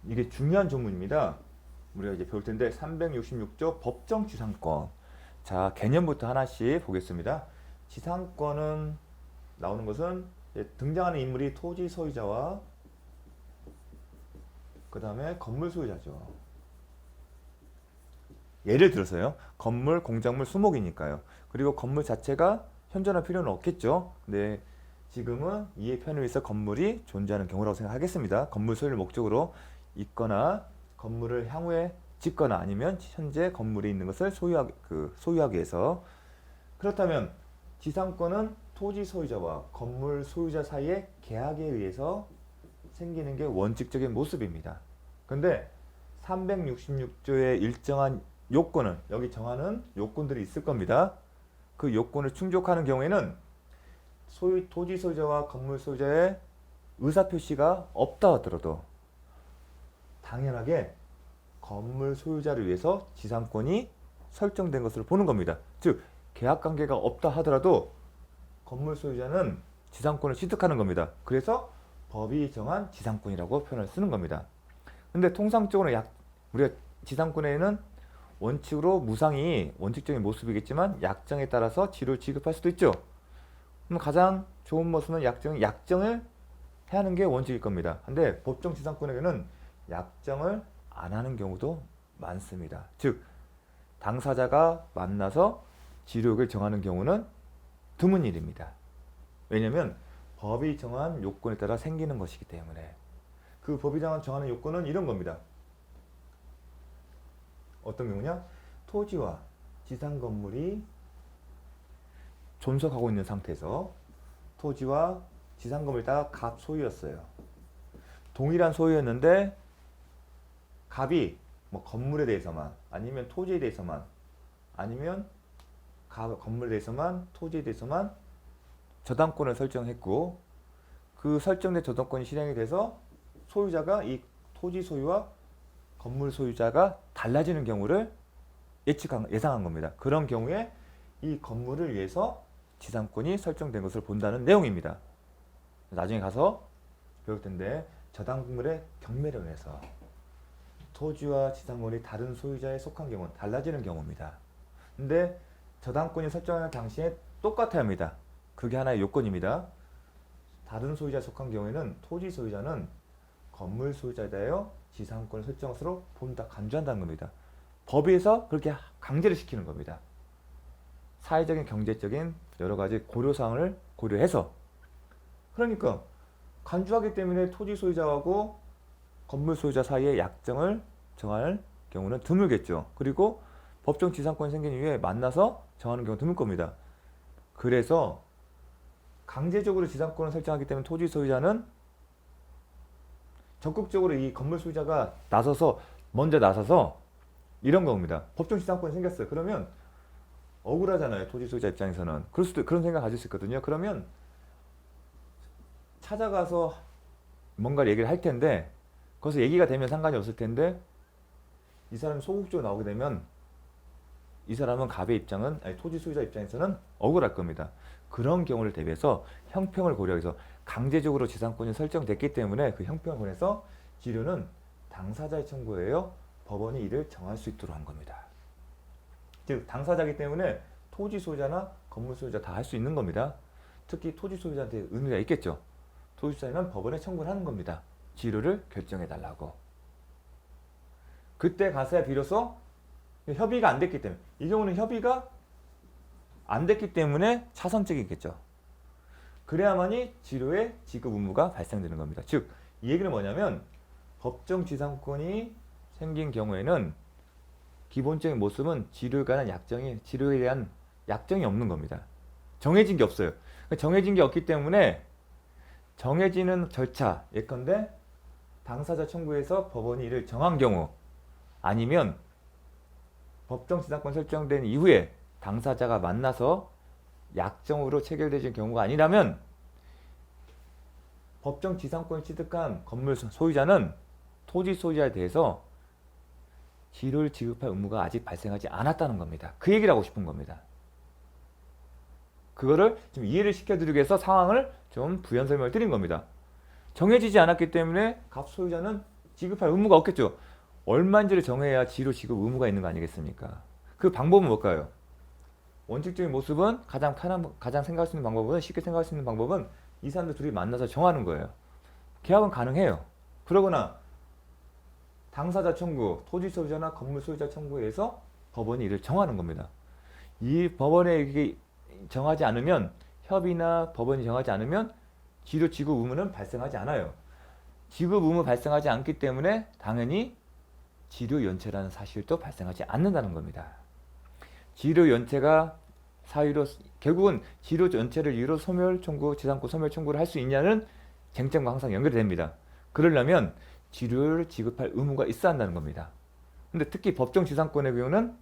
이게 중요한 조문입니다. 우리가 이제 배울 텐데 366조 법정 지상권. 자, 개념부터 하나씩 보겠습니다. 지상권은 나오는 것은 등장하는 인물이 토지 소유자와 그 다음에 건물 소유자죠. 예를 들어서요. 건물, 공작물, 수목이니까요. 그리고 건물 자체가 현존할 필요는 없겠죠. 근데 지금은 이해 편을 위해서 건물이 존재하는 경우라고 생각하겠습니다. 건물 소유를 목적으로 있거나 건물을 향후에 짓거나 아니면 현재 건물이 있는 것을 소유하기 위해서. 그렇다면 지상권은 토지 소유자와 건물 소유자 사이의 계약에 의해서 생기는 게 원칙적인 모습입니다. 근데 366조의 일정한 요건은 여기 정하는 요건들이 있을 겁니다. 그 요건을 충족하는 경우에는 토지 소유자와 건물 소유자의 의사표시가 없다 하더라도 당연하게 건물 소유자를 위해서 지상권이 설정된 것으로 보는 겁니다. 즉 계약관계가 없다 하더라도 건물 소유자는 지상권을 취득하는 겁니다. 그래서 법이 정한 지상권이라고 표현을 쓰는 겁니다. 근데 통상적으로 우리가 지상권에는 원칙으로 무상이 원칙적인 모습이겠지만 약정에 따라서 지료를 지급할 수도 있죠. 그럼 가장 좋은 모습은 약정을 해야 하는 게 원칙일 겁니다. 근데 법정 지상권에게는 약정을 안 하는 경우도 많습니다. 즉 당사자가 만나서 지료를 정하는 경우는 드문 일입니다. 왜냐하면 법이 정한 요건에 따라 생기는 것이기 때문에. 그 법이 정하는 요건은 이런 겁니다. 어떤 경우냐? 토지와 지상 건물이 존속하고 있는 상태에서 토지와 지상 건물이 다 갑 소유였어요. 동일한 소유였는데 갑이 뭐 건물에 대해서만 아니면 토지에 대해서만 아니면 건물에 대해서만 토지에 대해서만 저당권을 설정했고 그 설정된 저당권이 실행이 돼서 소유자가 이 토지 소유와 건물 소유자가 달라지는 경우를 예상한 겁니다. 그런 경우에 이 건물을 위해서 지상권이 설정된 것을 본다는 내용입니다. 나중에 가서 배울 텐데 저당물의 경매로 해서 토지와 지상권이 다른 소유자에 속한 경우는 달라지는 경우입니다. 근데 저당권이 설정하는 당시에 똑같아야 합니다. 그게 하나의 요건입니다. 다른 소유자에 속한 경우에는 토지 소유자는 건물 소유자에 대하여 지상권을 설정할 것으로 본다, 간주한다는 겁니다. 법에서 그렇게 강제를 시키는 겁니다. 사회적인, 경제적인 여러 가지 고려사항을 고려해서. 그러니까 간주하기 때문에 토지 소유자하고 건물 소유자 사이에 약정을 정할 경우는 드물겠죠. 그리고 법정 지상권이 생긴 이후에 만나서 정하는 경우는 드물 겁니다. 그래서 강제적으로 지상권을 설정하기 때문에 토지 소유자는 적극적으로 이 건물 소유자가 먼저 나서서 이런 겁니다. 법정 지상권이 생겼어요. 그러면 억울하잖아요. 토지 소유자 입장에서는. 그런 생각 가질 수 있거든요. 그러면 찾아가서 뭔가 얘기를 할 텐데 거기서 얘기가 되면 상관이 없을 텐데 이 사람이 소극적으로 나오게 되면 이 사람은 토지 소유자 입장에서는 억울할 겁니다. 그런 경우를 대비해서 형평을 고려해서 강제적으로 지상권이 설정됐기 때문에 그 형평을 고려해서 지료는 당사자의 청구예요. 법원이 이를 정할 수 있도록 한 겁니다. 즉 당사자이기 때문에 토지 소유자나 건물 소유자 다 할 수 있는 겁니다. 특히 토지 소유자한테 의미가 있겠죠. 토지 소유자는 법원에 청구를 하는 겁니다. 지료를 결정해 달라고. 그때 가서야 비로소 협의가 안 됐기 때문에, 이 경우는 협의가 안 됐기 때문에 차선책이겠죠. 그래야만이 지료의 지급 의무가 발생되는 겁니다. 즉, 이 얘기는 뭐냐면 법정 지상권이 생긴 경우에는 기본적인 모습은 지료에 대한 약정이 없는 겁니다. 정해진 게 없어요. 정해진 게 없기 때문에 정해지는 절차, 예컨대 당사자 청구에서 법원이 이를 정한 경우 아니면 법정 지상권 설정된 이후에 당사자가 만나서 약정으로 체결되는 경우가 아니라면 법정 지상권을 취득한 건물 소유자는 토지 소유자에 대해서 지료를 지급할 의무가 아직 발생하지 않았다는 겁니다. 그 얘기를 하고 싶은 겁니다. 그거를 좀 이해를 시켜드리기 위해서 상황을 좀 부연 설명을 드린 겁니다. 정해지지 않았기 때문에 갑 소유자는 지급할 의무가 없겠죠. 얼마인지를 정해야 지로 지급 의무가 있는 거 아니겠습니까? 그 방법은 뭘까요? 원칙적인 모습은 가장 생각할 수 있는 방법은 쉽게 생각할 수 있는 방법은 이 사람들 둘이 만나서 정하는 거예요. 계약은 가능해요. 그러거나 당사자 청구, 토지 소유자나 건물 소유자 청구에 의해서 법원이 이를 정하는 겁니다. 이 법원에 이게 정하지 않으면 협의나 법원이 정하지 않으면 지료 지급 의무는 발생하지 않아요. 지급 의무 발생하지 않기 때문에 당연히 지료 연체라는 사실도 발생하지 않는다는 겁니다. 지료 연체가 사유로 결국은 지료 연체를 이유로 소멸 청구, 지상권 소멸 청구를 할 수 있냐는 쟁점과 항상 연결이 됩니다. 그러려면 지료를 지급할 의무가 있어야 한다는 겁니다. 근데 특히 법정 지상권의 경우는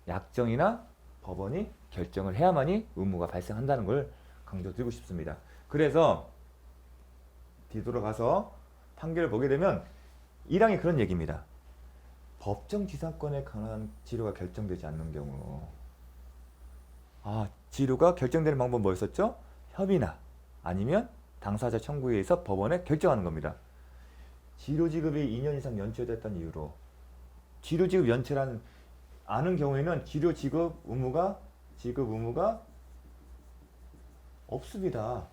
약정이나 법원이 결정을 해야만이 의무가 발생한다는 걸 강조드리고 싶습니다. 그래서 뒤돌아가서 판결을 보게 되면 1항이 그런 얘기입니다. 법정 지상권에 관한 지료가 결정되지 않는 경우 지료가 결정되는 방법은 뭐였었죠? 협의나 아니면 당사자 청구에 의해서 법원에 결정하는 겁니다. 지료 지급이 2년 이상 연체됐다는 이유로 지료 지급 연체라는 아는 경우에는 지료 지급 의무가 없습니다.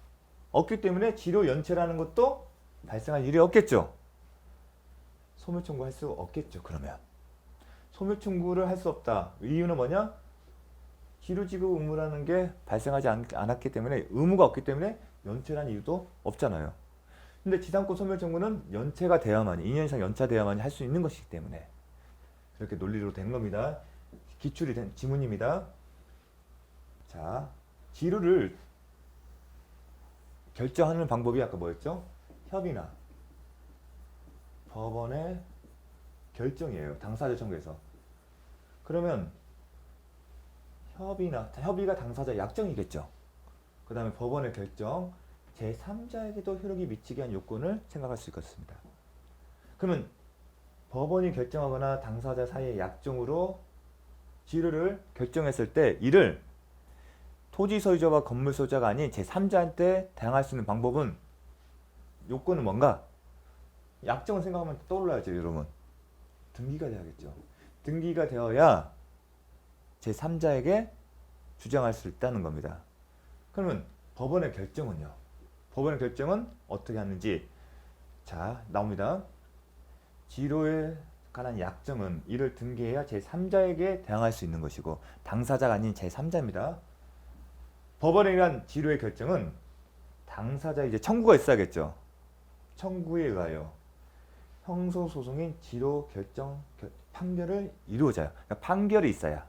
없기 때문에 지료 연체라는 것도 발생할 일이 없겠죠. 소멸 청구할 수 없겠죠. 그러면 소멸 청구를 할 수 없다. 이유는 뭐냐? 지료 지급 의무라는 게 발생하지 않았기 때문에 의무가 없기 때문에 연체라는 이유도 없잖아요. 근데 지상권 소멸 청구는 연체가 돼야만이 2년 이상 연차돼야만이 할 수 있는 것이기 때문에 그렇게 논리로 된 겁니다. 기출이 된 지문입니다. 자, 지료를 결정하는 방법이 아까 뭐였죠? 협의나 법원의 결정이에요. 당사자 청구에서. 그러면 협의가 당사자 약정이겠죠. 그 다음에 법원의 결정, 제3자에게도 효력이 미치게 한 요건을 생각할 수 있겠습니다. 그러면 법원이 결정하거나 당사자 사이의 약정으로 지료를 결정했을 때 이를 토지 소유자와 건물 소유자가 아닌 제3자한테 대항할 수 있는 방법은 요건은 뭔가? 약정을 생각하면 떠올라야죠, 여러분. 등기가 돼야겠죠. 등기가 되어야 제3자에게 주장할 수 있다는 겁니다. 그러면 법원의 결정은요? 법원의 결정은 어떻게 하는지 자 나옵니다. 지료에 관한 약정은 이를 등기해야 제3자에게 대항할 수 있는 것이고 당사자가 아닌 제3자입니다. 법원에 의한 지료의 결정은 당사자 이제 청구가 있어야겠죠. 청구에 의하여 형소소송인 지료 결정 판결을 이루어져요. 그러니까 판결이 있어야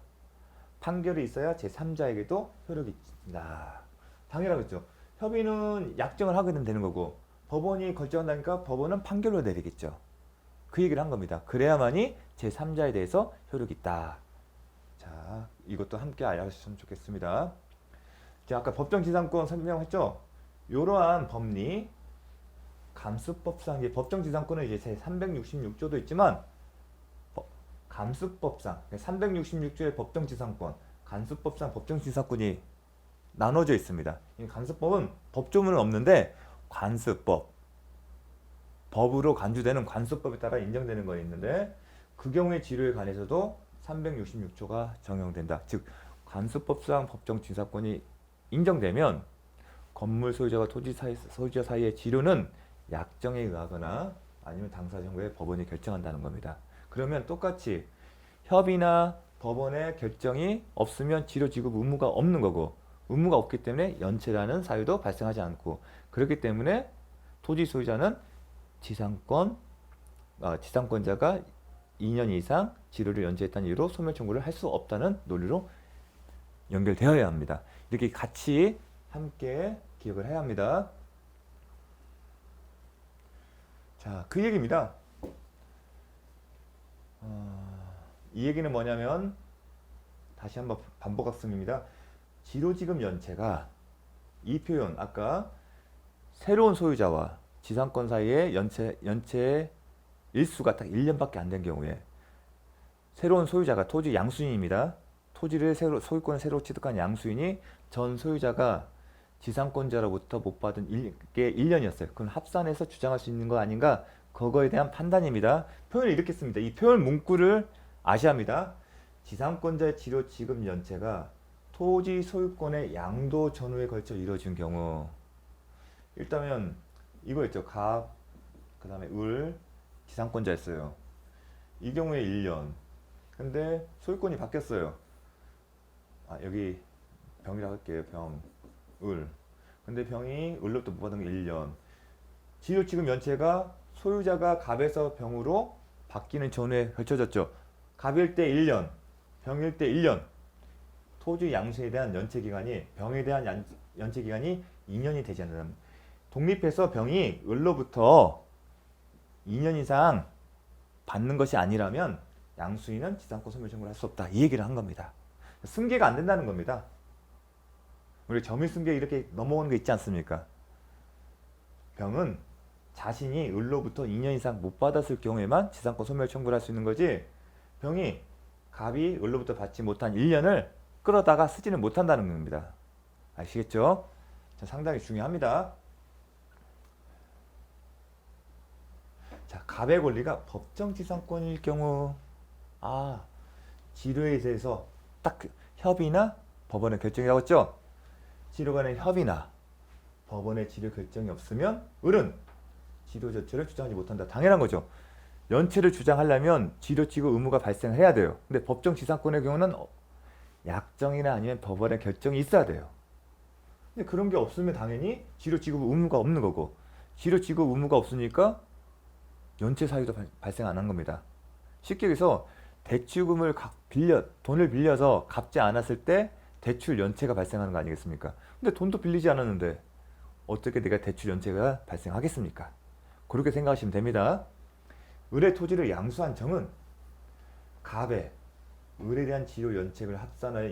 제3자에게도 효력이 있다. 당연하겠죠. 협의는 약정을 하게 되는 거고 법원이 결정한다니까 법원은 판결로 내리겠죠. 그 얘기를 한 겁니다. 그래야만이 제3자에 대해서 효력이 있다. 자, 이것도 함께 알아주셨으면 좋겠습니다. 자, 아까 법정지상권 설명했죠. 이러한 법리, 감수법상 법정 지상권은 이제 제 366조도 있지만 감수법상 366조의 법정 지상권, 감수법상 법정 지상권이 나눠져 있습니다. 이 감수법은 법조문은 없는데 관습법, 법으로 간주되는 관습법에 따라 인정되는 거 있는데 그 경우의 지료에 관해서도 366조가 적용된다. 즉 관습법상 법정 지상권이 인정되면 건물 소유자와 토지 소유자 사이의 지료는 약정에 의하거나 아니면 당사자 청구에 법원이 결정한다는 겁니다. 그러면 똑같이 협의나 법원의 결정이 없으면 지료 지급 의무가 없는 거고 의무가 없기 때문에 연체라는 사유도 발생하지 않고 그렇기 때문에 토지 소유자는 지상권자가 2년 이상 지료를 연체했다는 이유로 소멸 청구를 할 수 없다는 논리로 연결되어야 합니다. 이렇게 같이 함께 기억을 해야 합니다. 자, 그 얘기입니다. 이 얘기는 뭐냐면 다시 한번 반복학습입니다. 지료지급 연체가 이 표현 아까 새로운 소유자와 지상권 사이의 연체의 일수가 딱 1년밖에 안 된 경우에 새로운 소유자가 토지 양수인입니다. 토지를 소유권을 새로 취득한 양수인이 전 소유자가 지상권자로부터 못 받은 게 1년이었어요. 그건 합산해서 주장할 수 있는 거 아닌가? 그거에 대한 판단입니다. 표현을 이렇게 씁니다. 이 표현 문구를 아셔야 합니다. 지상권자의 지료 지급 연체가 토지 소유권의 양도 전후에 걸쳐 이루어진 경우, 일단은 이거 있죠. 갑, 그 다음에 을, 지상권자였어요. 이 경우에 1년. 근데 소유권이 바뀌었어요. 여기 병이라고 할게요. 병, 을. 근데 병이 을로부터 못 받은 게 1년. 지료 지급 연체가 소유자가 갑에서 병으로 바뀌는 전후에 걸쳐졌죠. 갑일 때 1년, 병일 때 1년. 토지 양수에 대한 연체 기간이, 병에 대한 연체 기간이 2년이 되지 않는, 독립해서 병이 을로부터 2년 이상 받는 것이 아니라면 양수인은 지상권 소멸 청구를 할 수 없다. 이 얘기를 한 겁니다. 승계가 안 된다는 겁니다. 우리 점유 승계 이렇게 넘어오는 거 있지 않습니까? 병은 자신이 을로부터 2년 이상 못 받았을 경우에만 지상권 소멸 청구를 할 수 있는 거지, 병이 갑이 을로부터 받지 못한 1년을 끌어다가 쓰지는 못한다는 겁니다. 아시겠죠? 자, 상당히 중요합니다. 자, 갑의 권리가 법정 지상권일 경우, 지료에 대해서 딱 협의나 법원의 결정이라고 했죠? 지료 간의 협의나 법원의 지료 결정이 없으면 을은 지료 자체를 주장하지 못한다. 당연한 거죠. 연체를 주장하려면 지료 지급 의무가 발생해야 돼요. 근데 법정 지상권의 경우는 약정이나 아니면 법원의 결정이 있어야 돼요. 근데 그런 게 없으면 당연히 지료 지급 의무가 없는 거고, 지료 지급 의무가 없으니까 연체 사유도 발생 안 한 겁니다. 쉽게 얘기해서 대출금을 돈을 빌려서 갚지 않았을 때 대출 연체가 발생하는 거 아니겠습니까? 근데 돈도 빌리지 않았는데 어떻게 내가 대출 연체가 발생하겠습니까? 그렇게 생각하시면 됩니다. 을의 토지를 양수한 정은 갑의 을에 대한 지료 연체를 합산하여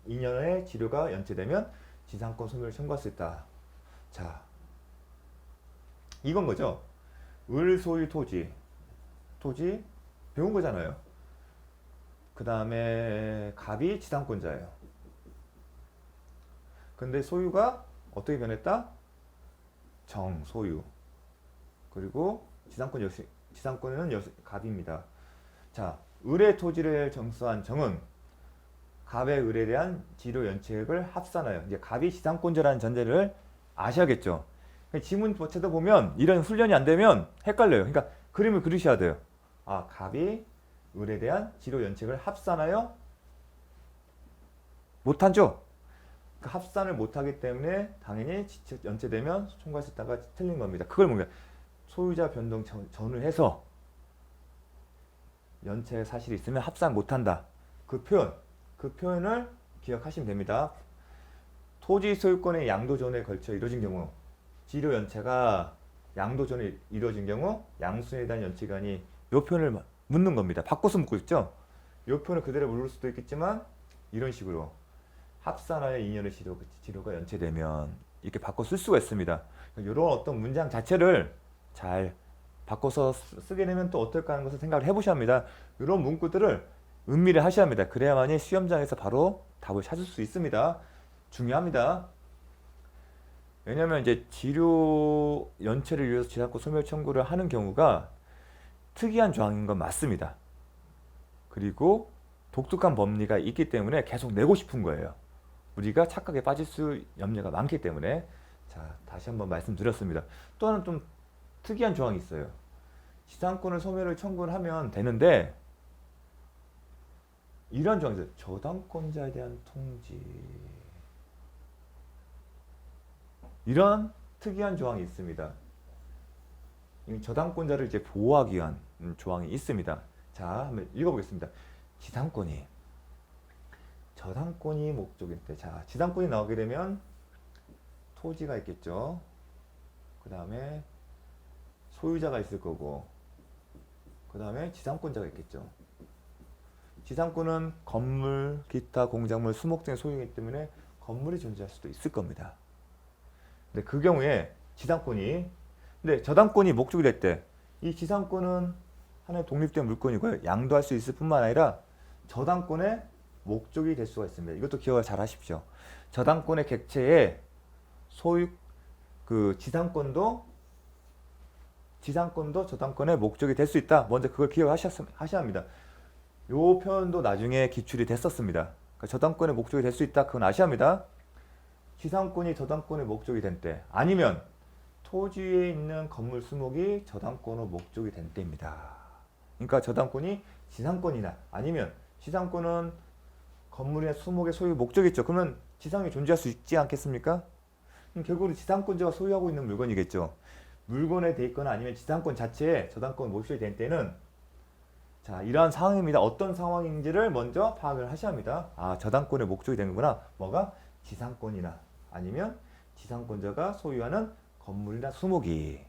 2년의 지료가 연체되면 지상권 소멸을 청구할 수 있다. 자, 이건 거죠. 을 소유 토지 배운 거잖아요. 그 다음에 갑이 지상권자예요. 근데 소유가 어떻게 변했다? 정, 소유. 그리고 지상권은 갑입니다. 자, 을의 토지를 정수한 정은 갑의 을에 대한 지료 연체액을 합산하여, 이제 갑이 지상권자라는 전제를 아셔야겠죠. 지문 자체도 보면 이런 훈련이 안 되면 헷갈려요. 그러니까 그림을 그리셔야 돼요. 갑이 을에 대한 지료 연체액을 합산하여 못하죠. 그 합산을 못하기 때문에 당연히 연체되면 청구할 수 있다가 틀린 겁니다. 그걸 뭔가 소유자 변동 전후해서 연체 사실이 있으면 합산 못한다. 그 표현을 기억하시면 됩니다. 토지 소유권의 양도전에 걸쳐 이루어진 경우, 지료 연체가 양도전에 이루어진 경우 양수에 대한 연체기간이, 이 표현을 묻는 겁니다. 바꿔서 묻고 있죠. 이 표현을 그대로 물을 수도 있겠지만 이런 식으로 합산하여 2년의 지료가 연체되면 이렇게 바꿔 쓸 수가 있습니다. 이런 어떤 문장 자체를 잘 바꿔서 쓰게 되면 또 어떨까 하는 것을 생각을 해보셔야 합니다. 이런 문구들을 음미를 하셔야 합니다. 그래야만이 시험장에서 바로 답을 찾을 수 있습니다. 중요합니다. 왜냐하면 이제 지료 연체를 위해서 지상권 소멸 청구를 하는 경우가 특이한 조항인 건 맞습니다. 그리고 독특한 법리가 있기 때문에 계속 내고 싶은 거예요. 우리가 착각에 빠질 수 염려가 많기 때문에. 자, 다시 한번 말씀드렸습니다. 또 하나 좀 특이한 조항이 있어요. 지상권을 소멸을 청구를 하면 되는데 이런 조항이 있어요. 저당권자에 대한 통지. 이런 특이한 조항이 있습니다. 저당권자를 이제 보호하기 위한 조항이 있습니다. 자, 한번 읽어보겠습니다. 저당권이 목적인데, 자, 지상권이 나오게 되면 토지가 있겠죠. 그 다음에 소유자가 있을 거고, 그 다음에 지상권자가 있겠죠. 지상권은 건물, 기타, 공작물, 수목 등의 소유이기 때문에 건물이 존재할 수도 있을 겁니다. 근데 그 경우에 근데 저당권이 목적이 될 때 이 지상권은 하나의 독립된 물건이고요. 양도할 수 있을 뿐만 아니라 저당권의 목적이 될 수가 있습니다. 이것도 기억을 잘 하십시오. 저당권의 객체에 지상권도 지상권도 저당권의 목적이 될 수 있다. 먼저 그걸 기억하셔야 합니다. 요 표현도 나중에 기출이 됐었습니다. 그러니까 저당권의 목적이 될 수 있다. 그건 아셔야 합니다. 지상권이 저당권의 목적이 된 때, 아니면 토지에 있는 건물 수목이 저당권의 목적이 된 때입니다. 그러니까 저당권이 지상권이나 아니면 지상권은 건물이나 수목의 소유 목적이 있죠. 그러면 지상에 존재할 수 있지 않겠습니까? 결국은 지상권자가 소유하고 있는 물건이겠죠. 물건에 돼 있거나 아니면 지상권 자체에 저당권 목적이 된 때는 자, 이러한 상황입니다. 어떤 상황인지를 먼저 파악을 하셔야 합니다. 아, 저당권의 목적이 되는구나. 뭐가? 지상권이나 아니면 지상권자가 소유하는 건물이나 수목이.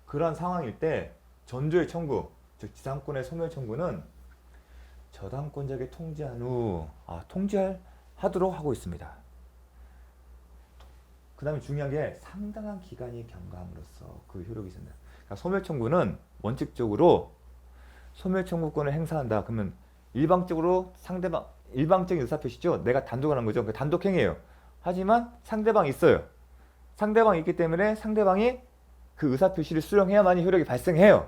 그런 상황일 때 전조의 청구, 즉 지상권의 소멸 청구는 저당권자에게 통지한 후 통지하도록 하고 있습니다. 그 다음에 중요한 게 상당한 기간이 경과함으로써 그 효력이 있습니다. 그러니까 소멸 청구는 원칙적으로 소멸 청구권을 행사한다. 그러면 일방적으로 일방적인 의사표시죠. 내가 단독을 한 거죠. 그 단독 행위예요. 하지만 상대방이 있어요. 상대방이 있기 때문에 상대방이 그 의사표시를 수령해야만이 효력이 발생해요.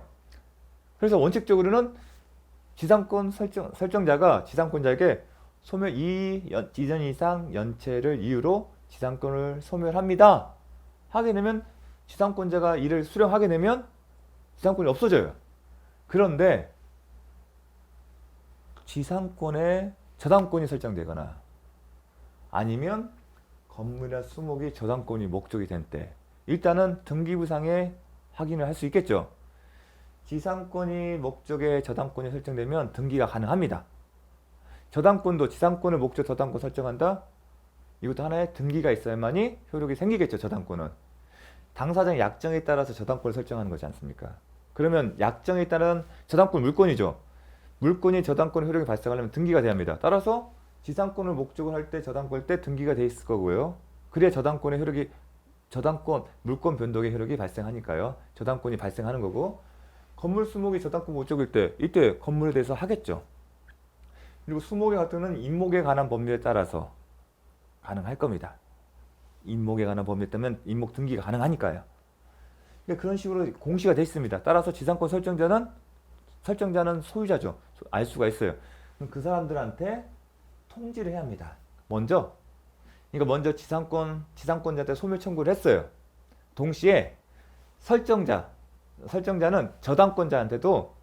그래서 원칙적으로는 지상권 설정자가 지상권자에게 소멸 2년 이상 연체를 이유로 지상권을 소멸합니다. 하게 되면 지상권자가 이를 수령하게 되면 지상권이 없어져요. 그런데 지상권에 저당권이 설정되거나 아니면 건물이나 수목이 저당권이 목적이 된 때 일단은 등기부상에 확인을 할 수 있겠죠. 지상권이 목적에 저당권이 설정되면 등기가 가능합니다. 저당권도 지상권을 목적 저당권 설정한다. 이것도 하나의 등기가 있어야만이 효력이 생기겠죠. 저당권은 당사자의 약정에 따라서 저당권을 설정하는 거지 않습니까? 그러면 약정에 따른 저당권 물권이죠. 물권이 저당권 효력이 발생하려면 등기가 돼야 합니다. 따라서 지상권을 목적으로 할 때 저당권일 때 등기가 돼 있을 거고요. 그래야 저당권의 효력이 저당권 물권 변동의 효력이 발생하니까요. 저당권이 발생하는 거고 건물 수목이 저당권 목적일 때 이때 건물에 대해서 하겠죠. 그리고 수목의 같은 임목에 관한 법률에 따라서 가능할 겁니다. 임목에 관한 법률에 따르면 임목 등기가 가능하니까요. 그러니까 그런 식으로 공시가 되어 있습니다. 따라서 지상권 설정자는 소유자죠. 알 수가 있어요. 그럼 그 사람들한테 통지를 해야 합니다. 먼저 지상권자한테 소멸 청구를 했어요. 동시에 설정자는 저당권자한테도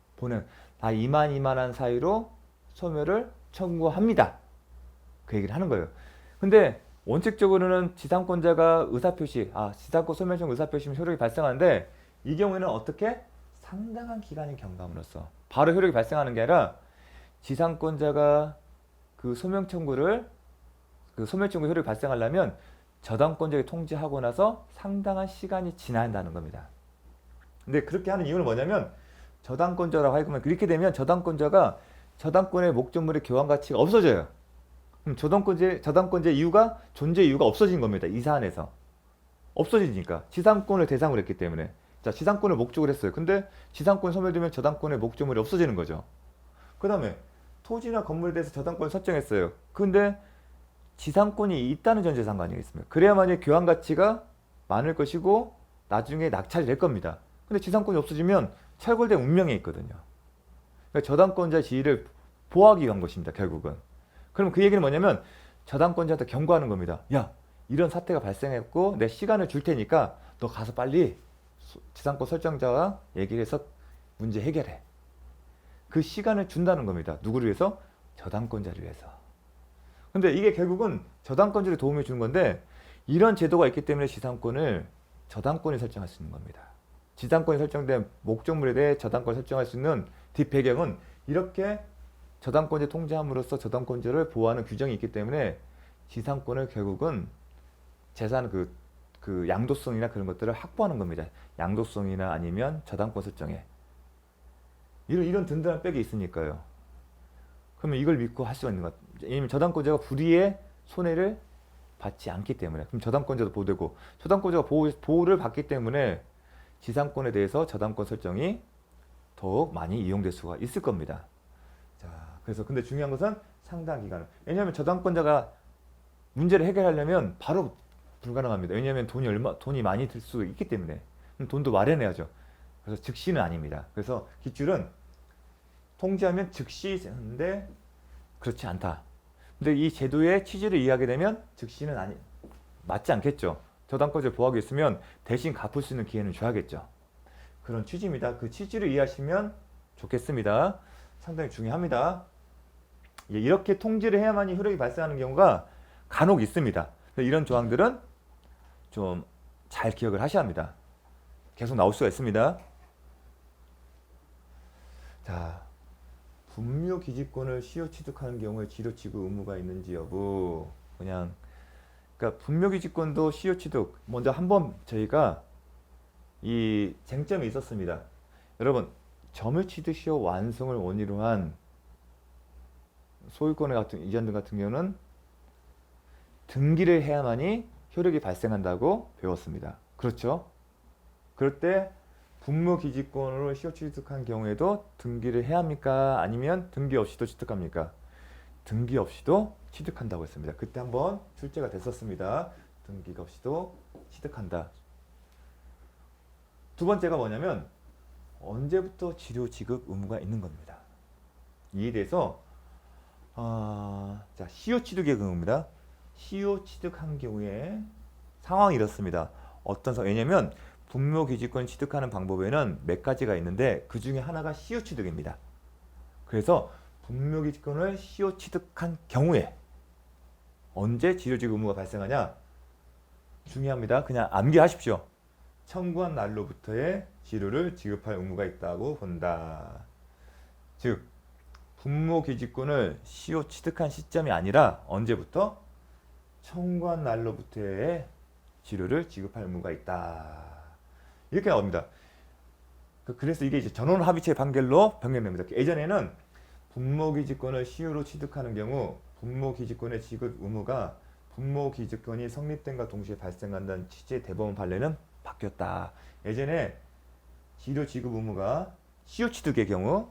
이만한 사유로 소멸을 청구합니다. 그 얘기를 하는 거예요. 근데 원칙적으로는 지상권자가 의사표시, 지상권 소멸 청구 의사표시면 효력이 발생하는데 이 경우에는 어떻게? 상당한 기간이 경과함으로써 바로 효력이 발생하는 게 아니라 지상권자가 그 소멸 청구 효력이 발생하려면 저당권자에게 통지하고 나서 상당한 시간이 지나야 한다는 겁니다. 근데 그렇게 하는 이유는 뭐냐면 저당권자라고 하면 그렇게 되면 저당권자가 저당권의 목적물의 교환 가치가 없어져요. 그럼 저당권자의 이유가 존재 이유가 없어진 겁니다. 이 사안에서 없어지니까 지상권을 대상으로 했기 때문에 자 지상권을 목적으로 했어요. 근데 지상권 소멸되면 저당권의 목적물이 없어지는 거죠. 그 다음에 토지나 건물에 대해서 저당권을 설정했어요. 근데 지상권이 있다는 전제 상관이 있습니다. 그래야만이 교환 가치가 많을 것이고 나중에 낙찰이 될 겁니다. 근데 지상권이 없어지면 철골된 운명에 있거든요. 그러니까 저당권자의 지위를 보호하기 위한 것입니다. 결국은. 그럼 그 얘기는 뭐냐면 저당권자한테 경고하는 겁니다. 야, 이런 사태가 발생했고 내 시간을 줄 테니까 너 가서 빨리 지상권 설정자와 얘기를 해서 문제 해결해. 그 시간을 준다는 겁니다. 누구를 위해서? 저당권자를 위해서. 근데 이게 결국은 저당권자를 도움을 주는 건데 이런 제도가 있기 때문에 저당권이 설정할 수 있는 겁니다. 지상권이 설정된 목적물에 대해 저당권을 설정할 수 있는 뒷배경은 이렇게 저당권자 통제함으로써 저당권자를 보호하는 규정이 있기 때문에 지상권을 결국은 재산 그 양도성이나 그런 것들을 확보하는 겁니다. 양도성이나 아니면 저당권 설정에 이런 든든한 백이 있으니까요. 그러면 이걸 믿고 할 수가 있는 것 같아요. 왜냐면 저당권자가 불이의 손해를 받지 않기 때문에 그럼 저당권자도 보호되고 저당권자가 보호를 받기 때문에 지상권에 대해서 저당권 설정이 더욱 많이 이용될 수가 있을 겁니다. 자, 그래서 근데 중요한 것은 상당 기간. 왜냐하면 저당권자가 문제를 해결하려면 바로 불가능합니다. 왜냐하면 돈이 많이 들 수 있기 때문에 돈도 마련해야죠. 그래서 즉시는 아닙니다. 그래서 기출은 통지하면 즉시인데 그렇지 않다. 근데 이 제도의 취지를 이해하게 되면 즉시는 맞지 않겠죠. 저당권자 보호하고 있으면 대신 갚을 수 있는 기회는 줘야겠죠. 그런 취지입니다. 그 취지를 이해하시면 좋겠습니다. 상당히 중요합니다. 이렇게 통지를 해야만이 효력이 발생하는 경우가 간혹 있습니다. 이런 조항들은 좀 잘 기억을 하셔야 합니다. 계속 나올 수가 있습니다. 자, 분묘 기지권을 시효 취득하는 경우에 지료 지급 의무가 있는지 여부. 그러니까 분묘 기지권도 시효 취득. 먼저 한번 저희가 이 쟁점이 있었습니다. 여러분, 점유 취득 시효 완성을 원인으로 한 소유권의 같은 이전 등 같은 경우는 등기를 해야만이 효력이 발생한다고 배웠습니다. 그렇죠? 그럴 때 분묘 기지권으로 시효 취득한 경우에도 등기를 해야 합니까? 아니면 등기 없이도 취득합니까? 등기 없이도 취득한다고 했습니다. 그때 한번 출제가 됐었습니다. 등기 없이도 취득한다. 두 번째가 뭐냐면 언제부터 지료 지급 의무가 있는 겁니다. 이에 대해서 자, 시효 취득의 경우입니다. 시효 취득한 경우에 상황이 이렇습니다. 어떤 상황? 왜냐면 분묘 기지권 취득하는 방법에는 몇 가지가 있는데 그 중에 하나가 시효 취득입니다. 그래서 분묘 기지권을 시효 취득한 경우에 언제 지료 지급 의무가 발생하냐? 중요합니다. 그냥 암기하십시오. 청구한 날로부터의 지료를 지급할 의무가 있다고 본다. 즉 분묘 기지권을 시효 취득한 시점이 아니라 언제부터? 청구한 날로부터의 지료를 지급할 의무가 있다. 이렇게 나옵니다. 그래서 이게 이제 전원 합의체 판결로 변경됩니다. 예전에는 분묘 기지권을 시효로 취득하는 경우 분묘 기지권의 지급 의무가 분묘 기지권이 성립된과 동시에 발생한다는 취지의 대법원 판례는 바뀌었다. 예전에 지료 지급 의무가 시효 취득의 경우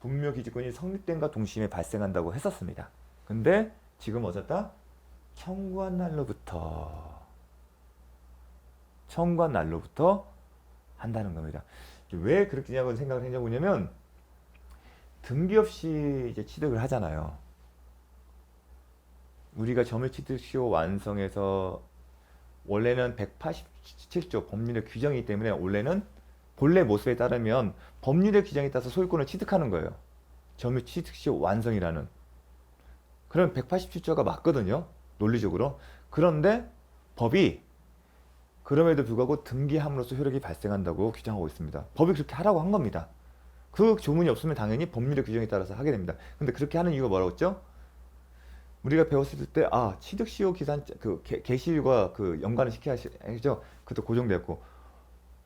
분묘 기지권이 성립된과 동시에 발생한다고 했었습니다. 근데 지금 어쨌다? 청구한 날로부터 한다는 겁니다. 왜 그렇게 생각을 했냐면 등기 없이 이제 취득을 하잖아요. 우리가 점유 취득 시효 완성에서 원래는 187조 법률의 규정이기 때문에 원래는 본래 모습에 따르면 법률의 규정에 따라서 소유권을 취득하는 거예요. 점유 취득 시효 완성이라는. 그럼 187조가 맞거든요. 논리적으로. 그런데 법이 그럼에도 불구하고 등기함으로써 효력이 발생한다고 규정하고 있습니다. 법이 그렇게 하라고 한 겁니다. 그 조문이 없으면 당연히 법률의 규정에 따라서 하게 됩니다. 근데 그렇게 하는 이유가 뭐라고 했죠? 우리가 배웠을 때 취득시효 기산 개시일과 연관을 시켜야죠. 그것도 고정되었고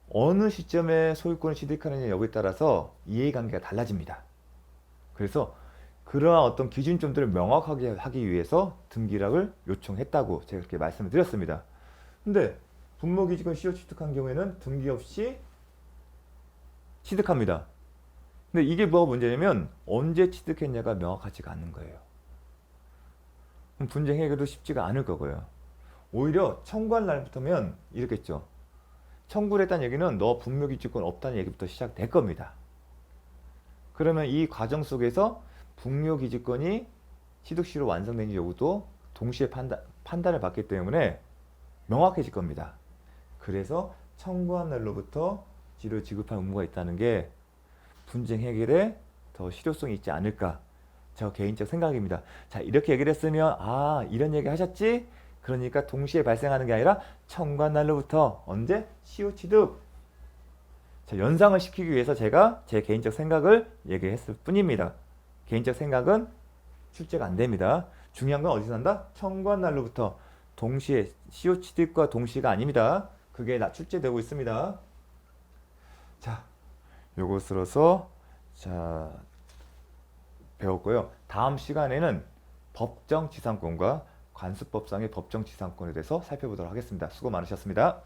어느 시점에 소유권을 취득하느냐 여부에 따라서 이해관계가 달라집니다. 그래서 그러한 어떤 기준점들을 명확하게 하기 위해서 등기락을 요청했다고 제가 그렇게 말씀을 드렸습니다. 근데 분묘 기지권 시효 취득한 경우에는 등기 없이 취득합니다. 근데 이게 뭐가 문제냐면 언제 취득했냐가 명확하지가 않는 거예요. 그럼 분쟁 해결도 쉽지가 않을 거고요. 오히려 청구한 날부터면 이렇겠죠. 청구를 했다는 얘기는 너 분묘 기지권 없다는 얘기부터 시작될 겁니다. 그러면 이 과정 속에서 분묘 기지권이 취득시로 완성된 여부도 동시에 판단을 받기 때문에 명확해질 겁니다. 그래서 청구한 날로부터 지료 지급할 의무가 있다는 게 분쟁 해결에 더 실효성이 있지 않을까. 저 개인적 생각입니다. 자, 이렇게 얘기를 했으면 이런 얘기 하셨지? 그러니까 동시에 발생하는 게 아니라 청구한 날로부터 언제? 시효 취득. 자, 연상을 시키기 위해서 제가 제 개인적 생각을 얘기했을 뿐입니다. 개인적 생각은 출제가 안 됩니다. 중요한 건 어디서 난다? 청구한 날로부터 동시에 시효 취득과 동시가 아닙니다. 그게 출제되고 있습니다. 자, 요것으로서 배웠고요. 다음 시간에는 법정지상권과 관습법상의 법정지상권에 대해서 살펴보도록 하겠습니다. 수고 많으셨습니다.